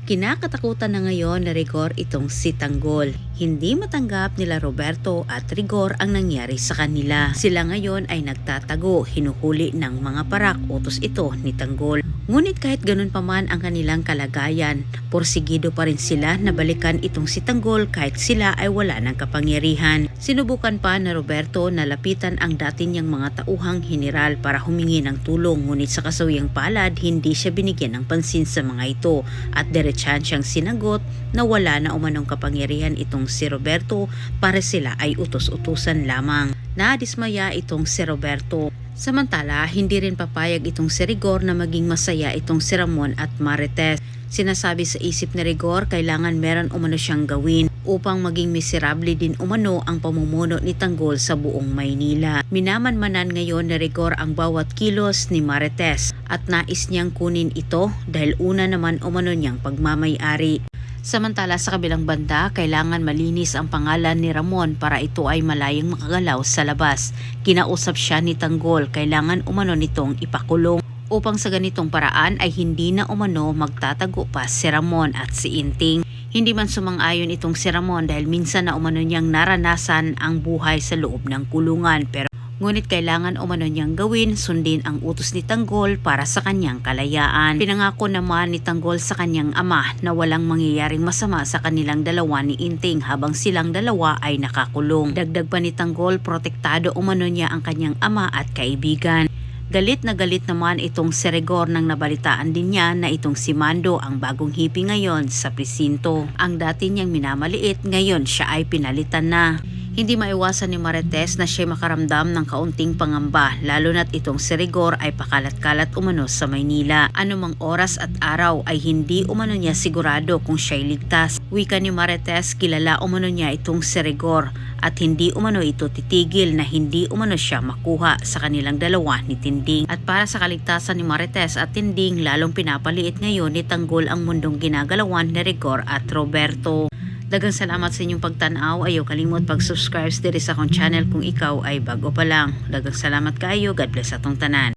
Kinakatakutan na ngayon na Rigor itong si Tanggol. Hindi matanggap nila Roberto at Rigor ang nangyari sa kanila. Sila ngayon ay nagtatago, hinuhuli ng mga parak, utos ito ni Tanggol. Ngunit kahit ganun pa man ang kanilang kalagayan, porsigido pa rin sila na balikan itong si Tanggol kahit sila ay wala ng kapangyarihan. Sinubukan pa na Roberto na lapitan ang dati niyang mga tauhang general para humingi ng tulong, ngunit sa kasawiyang palad hindi siya binigyan ng pansin sa mga ito at diretsahan siyang sinagot na wala na umanong kapangyarihan itong si Roberto para sila ay utos-utusan lamang. Nadismaya itong si Roberto. Samantala, hindi rin papayag itong si Rigor na maging masaya itong si Ramon at Marites. Sinasabi sa isip ni Rigor kailangan meron umano siyang gawin upang maging miserable din umano ang pamumuno ni Tanggol sa buong Maynila. Minamanmanan ngayon ni Rigor ang bawat kilos ni Marites at nais niyang kunin ito dahil una naman umano niyang pagmamay-ari. Samantala sa kabilang banda, kailangan malinis ang pangalan ni Ramon para ito ay malayang makagalaw sa labas. Kinausap siya ni Tanggol, kailangan umano nitong ipakulong. Upang sa ganitong paraan ay hindi na umano magtatago pa si Ramon at si Inting. Hindi man sumang-ayon itong si Ramon dahil minsan na umano niyang naranasan ang buhay sa loob ng kulungan, pero ngunit kailangan umano niyang gawin, sundin ang utos ni Tanggol para sa kanyang kalayaan. Pinangako naman ni Tanggol sa kanyang ama na walang mangyayaring masama sa kanilang dalawa ni Inting habang silang dalawa ay nakakulong. Dagdag pa ni Tanggol, protektado umano niya ang kanyang ama at kaibigan. Galit na galit naman itong si Rigor nang nabalitaan din niya na itong si Mando ang bagong hipi ngayon sa presinto. Ang dati niyang minamaliit, ngayon siya ay pinalitan na. Hindi maiwasan ni Marites na siya makaramdam ng kaunting pangamba, lalo na't itong si Rigor ay pakalat-kalat umano sa Maynila. Anumang oras at araw ay hindi umano niya sigurado kung siya'y ligtas. Wika ni Marites, kilala umano niya itong si Rigor at hindi umano ito titigil na hindi umano siya makuha sa kanilang dalawa ni Tinding. At para sa kaligtasan ni Marites at Tinding, lalong pinapaliit ngayon ni Tanggol ang mundong ginagalawan ni Rigor at Roberto. Daghang salamat sa inyong pagtanaw. Ayaw kalimot pag-subscribe diri sa akong channel kung ikaw ay bago pa lang. Daghang salamat kaayo. God bless atong tanan.